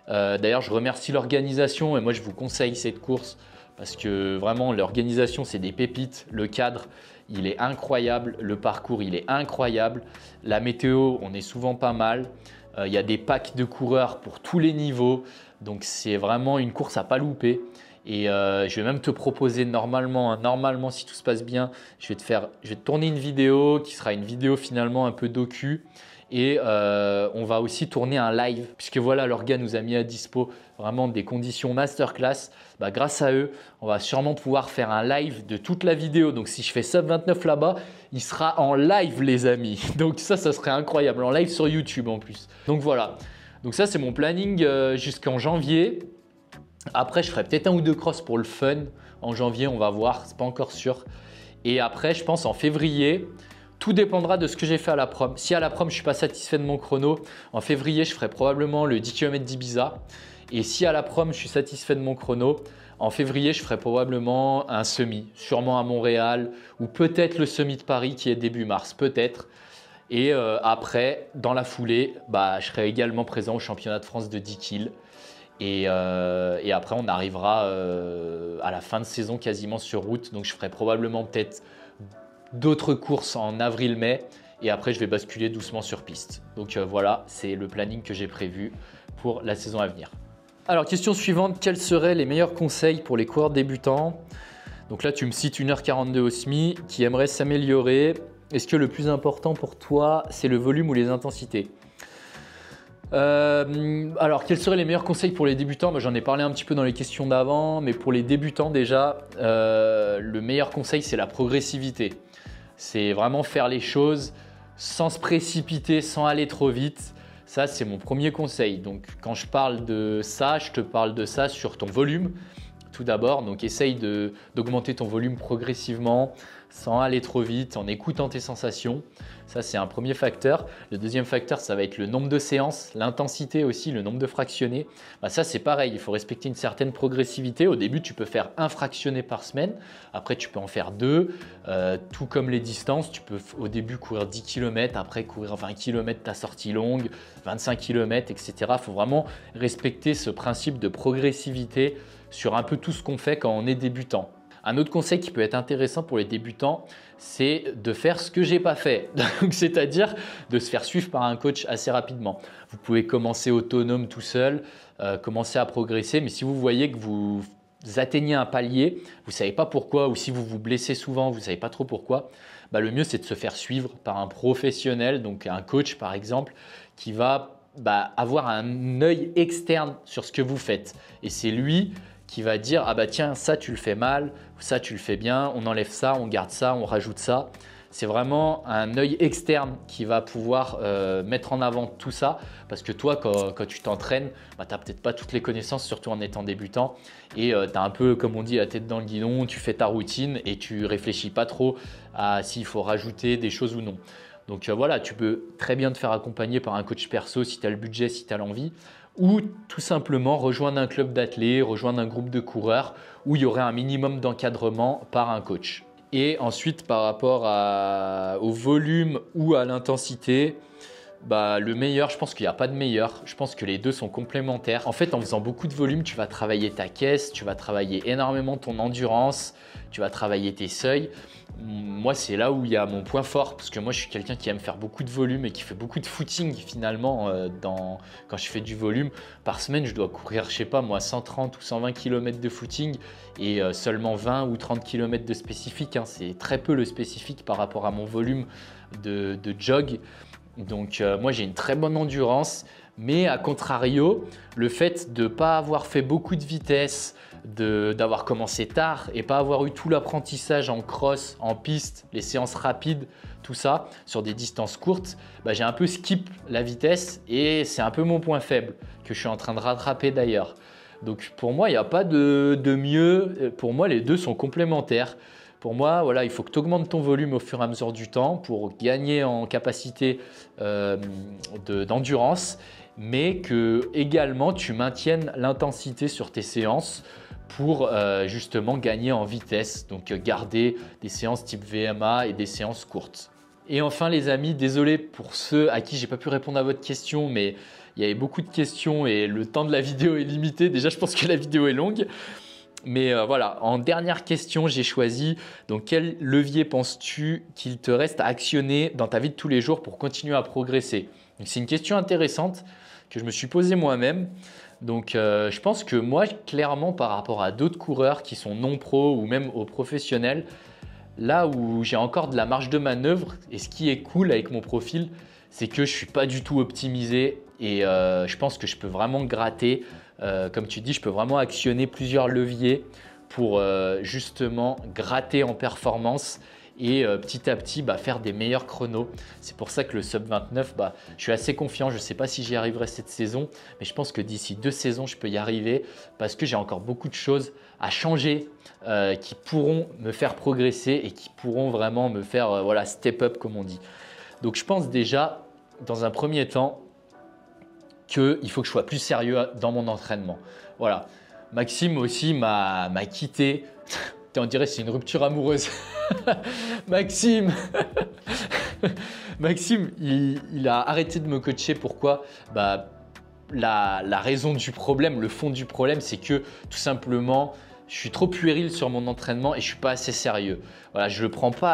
D'ailleurs, je remercie l'organisation et moi, je vous conseille cette course parce que vraiment, l'organisation, c'est des pépites. Le cadre, il est incroyable. Le parcours, il est incroyable. La météo, on est souvent pas mal. Il y a des packs de coureurs pour tous les niveaux. Donc, c'est vraiment une course à pas louper. Et je vais même te proposer normalement, si tout se passe bien, je vais te tourner une vidéo qui sera une vidéo finalement un peu docu. Et on va aussi tourner un live, puisque voilà, l'orga nous a mis à dispo vraiment des conditions masterclass. Bah, grâce à eux, on va sûrement pouvoir faire un live de toute la vidéo. Donc si je fais sub 29 là-bas, il sera en live les amis. Donc ça serait incroyable, en live sur YouTube en plus. Donc voilà, donc ça c'est mon planning jusqu'en janvier. Après, je ferai peut-être un ou 2 crosses pour le fun. En janvier, on va voir, c'est pas encore sûr. Et après, je pense en février, tout dépendra de ce que j'ai fait à la prom. Si à la prom, je ne suis pas satisfait de mon chrono, en février, je ferai probablement le 10 km d'Ibiza. Et si à la prom, je suis satisfait de mon chrono, en février, je ferai probablement un semi, sûrement à Montréal ou peut-être le semi de Paris qui est début mars, peut-être. Et après, dans la foulée, bah, je serai également présent au championnat de France de 10 kg. Et après, on arrivera à la fin de saison quasiment sur route. Donc, je ferai probablement peut-être d'autres courses en avril-mai. Et après, je vais basculer doucement sur piste. Donc voilà, c'est le planning que j'ai prévu pour la saison à venir. Alors, question suivante, quels seraient les meilleurs conseils pour les coureurs débutants? Donc là, tu me cites 1h42 au SMI, qui aimerait s'améliorer. Est-ce que le plus important pour toi, c'est le volume ou les intensités? Alors, quels seraient les meilleurs conseils pour les débutants? J'en ai parlé un petit peu dans les questions d'avant, mais pour les débutants déjà, le meilleur conseil, c'est la progressivité. C'est vraiment faire les choses sans se précipiter, sans aller trop vite. Ça, c'est mon premier conseil. Donc, quand je parle de ça, je te parle de ça sur ton volume. Tout d'abord, donc essaye d'augmenter ton volume progressivement, sans aller trop vite, en écoutant tes sensations. Ça, c'est un premier facteur. Le deuxième facteur, ça va être le nombre de séances, l'intensité aussi, le nombre de fractionnés. Ça, c'est pareil, il faut respecter une certaine progressivité. Au début, tu peux faire 1 fractionné par semaine. Après, tu peux en faire 2. Tout comme les distances, tu peux au début courir 10 km, après courir 20 km ta sortie longue, 25 km, etc. Il faut vraiment respecter ce principe de progressivité sur un peu tout ce qu'on fait quand on est débutant. Un autre conseil qui peut être intéressant pour les débutants, c'est de faire ce que j'ai pas fait. C'est-à-dire de se faire suivre par un coach assez rapidement. Vous pouvez commencer autonome tout seul, commencer à progresser, mais si vous voyez que vous atteignez un palier, vous ne savez pas pourquoi, ou si vous vous blessez souvent, vous ne savez pas trop pourquoi, bah, le mieux c'est de se faire suivre par un professionnel, donc un coach par exemple, qui va avoir un œil externe sur ce que vous faites. Et c'est lui qui va dire « Ah bah tiens, ça tu le fais mal, ça tu le fais bien, on enlève ça, on garde ça, on rajoute ça ». C'est vraiment un œil externe qui va pouvoir mettre en avant tout ça parce que toi, quand tu t'entraînes, tu n'as peut-être pas toutes les connaissances, surtout en étant débutant. Et tu as un peu, comme on dit, la tête dans le guidon, tu fais ta routine et tu réfléchis pas trop à s'il faut rajouter des choses ou non. Donc voilà, tu peux très bien te faire accompagner par un coach perso si tu as le budget, si tu as l'envie. Ou tout simplement rejoindre un club d'athlètes, rejoindre un groupe de coureurs où il y aurait un minimum d'encadrement par un coach. Et ensuite, par rapport au volume ou à l'intensité, le meilleur, je pense qu'il n'y a pas de meilleur. Je pense que les deux sont complémentaires. En fait, en faisant beaucoup de volume, tu vas travailler ta caisse, tu vas travailler énormément ton endurance, tu vas travailler tes seuils. Moi, c'est là où il y a mon point fort parce que moi, je suis quelqu'un qui aime faire beaucoup de volume et qui fait beaucoup de footing finalement quand je fais du volume. Par semaine, je dois courir, je sais pas moi, 130 ou 120 km de footing et seulement 20 ou 30 km de spécifique. C'est très peu le spécifique par rapport à mon volume de jog. Donc moi j'ai une très bonne endurance, mais à contrario, le fait de ne pas avoir fait beaucoup de vitesse, d'avoir commencé tard et pas avoir eu tout l'apprentissage en cross, en piste, les séances rapides, tout ça sur des distances courtes, j'ai un peu skip la vitesse et c'est un peu mon point faible que je suis en train de rattraper d'ailleurs. Donc pour moi il n'y a pas de mieux, pour moi les deux sont complémentaires. Pour moi, voilà, il faut que tu augmentes ton volume au fur et à mesure du temps pour gagner en capacité d'endurance, mais que également tu maintiennes l'intensité sur tes séances pour justement gagner en vitesse, donc garder des séances type VMA et des séances courtes. Et enfin les amis, désolé pour ceux à qui j'ai pas pu répondre à votre question, mais il y avait beaucoup de questions et le temps de la vidéo est limité. Déjà, je pense que la vidéo est longue. Mais voilà, en dernière question, j'ai choisi donc quel levier penses-tu qu'il te reste à actionner dans ta vie de tous les jours pour continuer à progresser? C'est une question intéressante que je me suis posée moi-même. Donc je pense que moi, clairement, par rapport à d'autres coureurs qui sont non pro ou même aux professionnels, là où j'ai encore de la marge de manœuvre et ce qui est cool avec mon profil, c'est que je ne suis pas du tout optimisé et je pense que je peux vraiment gratter. Comme tu dis, je peux vraiment actionner plusieurs leviers pour justement gratter en performance et petit à petit faire des meilleurs chronos. C'est pour ça que le sub 29, je suis assez confiant. Je ne sais pas si j'y arriverai cette saison, mais je pense que d'ici 2 saisons, je peux y arriver parce que j'ai encore beaucoup de choses à changer qui pourront me faire progresser et qui pourront vraiment me faire step up comme on dit. Donc je pense déjà, dans un premier temps, qu'il faut que je sois plus sérieux dans mon entraînement. Voilà. Maxime aussi m'a quitté. On dirait que c'est une rupture amoureuse. Maxime, il a arrêté de me coacher. Pourquoi? La raison du problème, le fond du problème, c'est que tout simplement, je suis trop puéril sur mon entraînement et je suis pas assez sérieux. Voilà, je me prends pas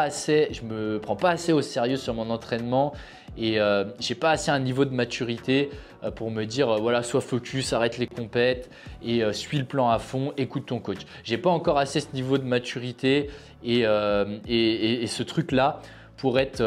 assez au sérieux sur mon entraînement et j'ai pas assez un niveau de maturité pour me dire sois focus, arrête les compètes et suis le plan à fond, écoute ton coach. J'ai pas encore assez ce niveau de maturité et ce truc-là pour être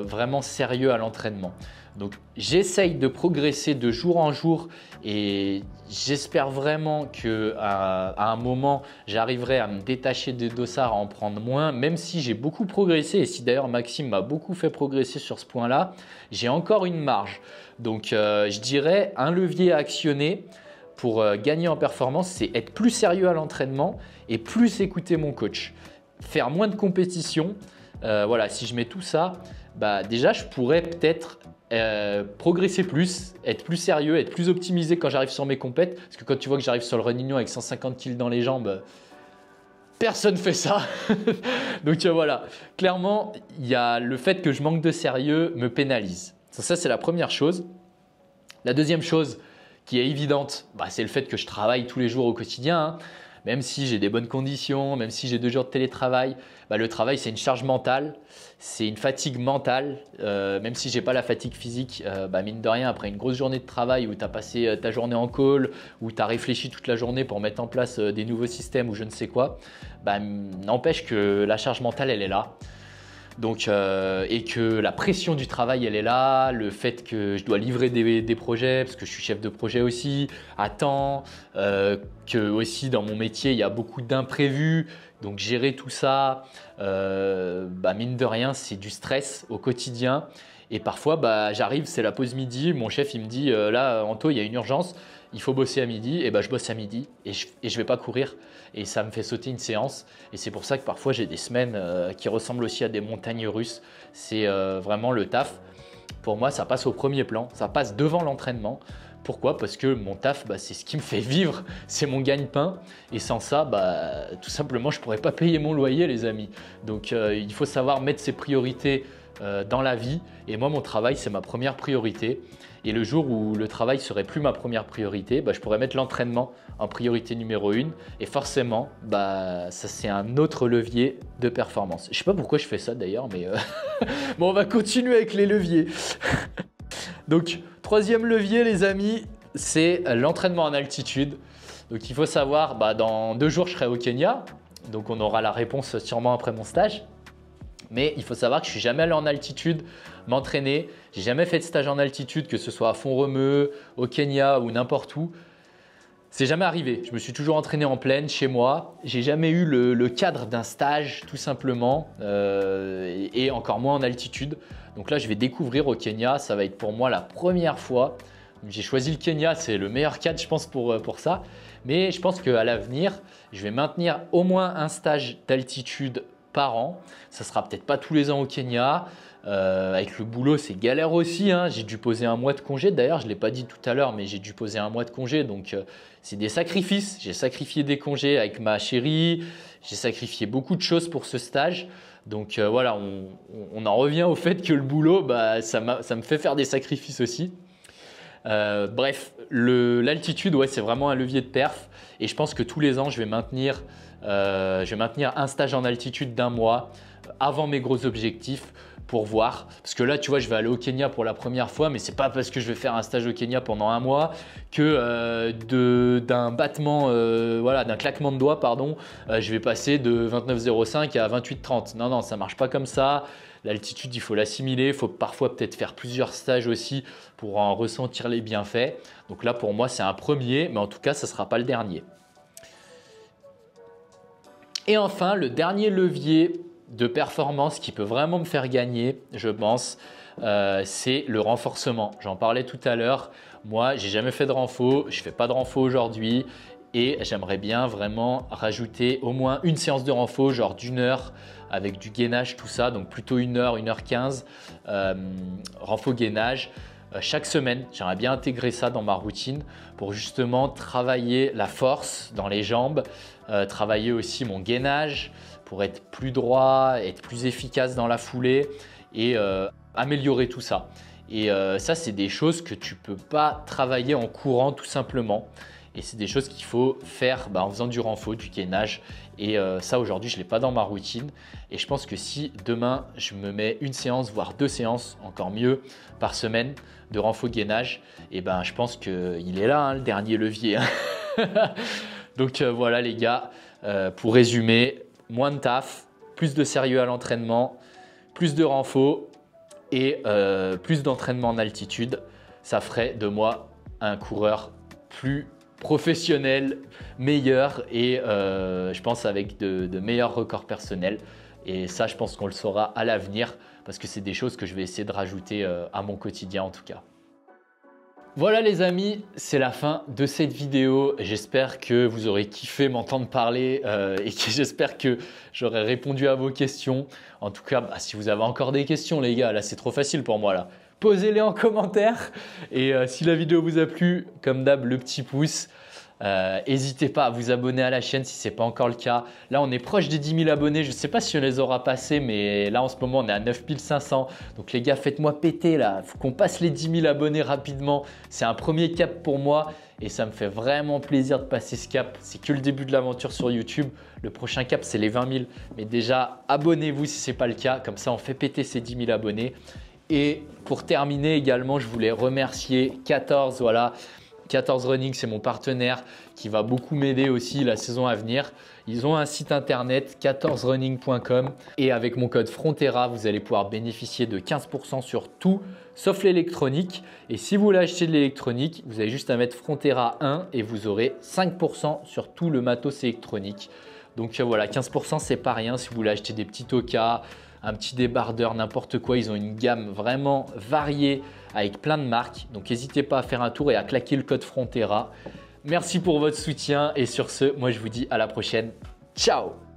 vraiment sérieux à l'entraînement. Donc j'essaye de progresser de jour en jour et j'espère vraiment qu'à un moment j'arriverai à me détacher des dossards, à en prendre moins, même si j'ai beaucoup progressé et si d'ailleurs Maxime m'a beaucoup fait progresser sur ce point-là, j'ai encore une marge. Donc je dirais un levier à actionner pour gagner en performance, c'est être plus sérieux à l'entraînement et plus écouter mon coach. Faire moins de compétition, si je mets tout ça, déjà je pourrais peut-être progresser plus, être plus sérieux, être plus optimisé quand j'arrive sur mes compètes. Parce que quand tu vois que j'arrive sur le Running avec 150 kg dans les jambes, personne ne fait ça. Donc voilà, clairement, il y a le fait que je manque de sérieux me pénalise. Ça c'est la première chose. La deuxième chose qui est évidente, c'est le fait que je travaille tous les jours au quotidien. même si j'ai des bonnes conditions, même si j'ai 2 jours de télétravail, bah, le travail c'est une charge mentale, c'est une fatigue mentale. Même si j'ai pas la fatigue physique, bah, mine de rien, après une grosse journée de travail où tu as passé ta journée en call, où tu as réfléchi toute la journée pour mettre en place des nouveaux systèmes ou je ne sais quoi, bah, n'empêche que la charge mentale elle est là. Donc, et que la pression du travail elle est là, le fait que je dois livrer des projets parce que je suis chef de projet aussi à temps, que aussi dans mon métier il y a beaucoup d'imprévus, donc gérer tout ça, bah mine de rien c'est du stress au quotidien. Et parfois bah, j'arrive, c'est la pause midi, mon chef il me dit là Anto il y a une urgence, il faut bosser à midi, et bah, je bosse à midi et je vais pas courir et ça me fait sauter une séance. Et c'est pour ça que parfois j'ai des semaines qui ressemblent aussi à des montagnes russes. C'est vraiment le taf. Pour moi, ça passe au premier plan, ça passe devant l'entraînement. Pourquoi? Parce que mon taf, bah, c'est ce qui me fait vivre, c'est mon gagne-pain. Et sans ça, bah, tout simplement, je ne pourrais pas payer mon loyer, les amis. Donc, il faut savoir mettre ses priorités dans la vie. Et moi, mon travail, c'est ma première priorité. Et le jour où le travail serait plus ma première priorité, bah, je pourrais mettre l'entraînement en priorité numéro 1. Et forcément, bah, ça c'est un autre levier de performance. Je ne sais pas pourquoi je fais ça d'ailleurs, mais bon, on va continuer avec les leviers. Donc, troisième levier, les amis, c'est l'entraînement en altitude. Donc, il faut savoir, bah, dans 2 jours, je serai au Kenya. Donc, on aura la réponse sûrement après mon stage. Mais il faut savoir que je ne suis jamais allé en altitude m'entraîner. J'ai jamais fait de stage en altitude, que ce soit à Font-Romeu, au Kenya ou n'importe où. C'est jamais arrivé. Je me suis toujours entraîné en plaine chez moi. J'ai jamais eu le cadre d'un stage tout simplement et encore moins en altitude. Donc là, je vais découvrir au Kenya. Ça va être pour moi la première fois. J'ai choisi le Kenya, c'est le meilleur cadre je pense pour ça. Mais je pense qu'à l'avenir, je vais maintenir au moins un stage d'altitude par an. Ça sera peut-être pas tous les ans au Kenya. Avec le boulot, c'est galère aussi. Hein. J'ai dû poser 1 mois de congé. D'ailleurs, je ne l'ai pas dit tout à l'heure, mais j'ai dû poser 1 mois de congé. Donc, c'est des sacrifices. J'ai sacrifié des congés avec ma chérie. J'ai sacrifié beaucoup de choses pour ce stage. Donc, voilà, on en revient au fait que le boulot, bah, ça me fait faire des sacrifices aussi. Bref, l'altitude, ouais, c'est vraiment un levier de perf. Et je pense que tous les ans, je vais maintenir un stage en altitude d'1 mois avant mes gros objectifs pour voir. Parce que là, tu vois, je vais aller au Kenya pour la première fois, mais c'est pas parce que je vais faire un stage au Kenya pendant 1 mois que d'un battement, voilà, d'un claquement de doigts, pardon, je vais passer de 29,05 à 28,30. Non, non, ça marche pas comme ça. L'altitude, il faut l'assimiler. Il faut parfois peut-être faire plusieurs stages aussi pour en ressentir les bienfaits. Donc là, pour moi, c'est un premier, mais en tout cas, ça ne sera pas le dernier. Et enfin, le dernier levier de performance qui peut vraiment me faire gagner, je pense, c'est le renforcement. J'en parlais tout à l'heure. Moi, j'ai jamais fait de renfo, je ne fais pas de renfo aujourd'hui et j'aimerais bien vraiment rajouter au moins une séance de renfo, genre d'1 heure avec du gainage, tout ça. Donc plutôt 1 heure, 1h15, renfo gainage. Chaque semaine, j'aimerais bien intégrer ça dans ma routine pour justement travailler la force dans les jambes, travailler aussi mon gainage pour être plus droit, être plus efficace dans la foulée et améliorer tout ça. Et ça, c'est des choses que tu ne peux pas travailler en courant tout simplement. Et c'est des choses qu'il faut faire en faisant du renfo, du gainage. Et ça, aujourd'hui, je ne l'ai pas dans ma routine. Et je pense que si demain, je me mets 1 séance, voire 2 séances, encore mieux, par semaine de renfo gainage, et ben, je pense qu'il est là, hein, le dernier levier. Donc voilà les gars, pour résumer, moins de taf, plus de sérieux à l'entraînement, plus de renfo et plus d'entraînement en altitude. Ça ferait de moi un coureur plus professionnel, meilleur et je pense avec de meilleurs records personnels. Et ça, je pense qu'on le saura à l'avenir parce que c'est des choses que je vais essayer de rajouter à mon quotidien en tout cas. Voilà les amis, c'est la fin de cette vidéo. J'espère que vous aurez kiffé m'entendre parler et que j'espère que j'aurai répondu à vos questions. En tout cas, si vous avez encore des questions les gars, là c'est trop facile pour moi là. Posez-les en commentaire et si la vidéo vous a plu, comme d'hab, le petit pouce. N'hésitez pas à vous abonner à la chaîne si ce n'est pas encore le cas. Là, on est proche des 10 000 abonnés. Je ne sais pas si on les aura passés, mais là, en ce moment, on est à 9 500. Donc, les gars, faites-moi péter là. Il faut qu'on passe les 10 000 abonnés rapidement. C'est un premier cap pour moi et ça me fait vraiment plaisir de passer ce cap. C'est que le début de l'aventure sur YouTube. Le prochain cap, c'est les 20 000. Mais déjà, abonnez-vous si ce n'est pas le cas. Comme ça, on fait péter ces 10 000 abonnés. Et pour terminer également, je voulais remercier 14, voilà. 14 Running, c'est mon partenaire qui va beaucoup m'aider aussi la saison à venir. Ils ont un site internet 14running.com et avec mon code Frontera, vous allez pouvoir bénéficier de 15% sur tout sauf l'électronique. Et si vous voulez acheter de l'électronique, vous avez juste à mettre Frontera 1 et vous aurez 5% sur tout le matos électronique. Donc voilà, 15% c'est pas rien si vous voulez acheter des petits Toka, un petit débardeur, n'importe quoi. Ils ont une gamme vraiment variée avec plein de marques. Donc n'hésitez pas à faire un tour et à claquer le code Frontera. Merci pour votre soutien et sur ce, moi je vous dis à la prochaine. Ciao!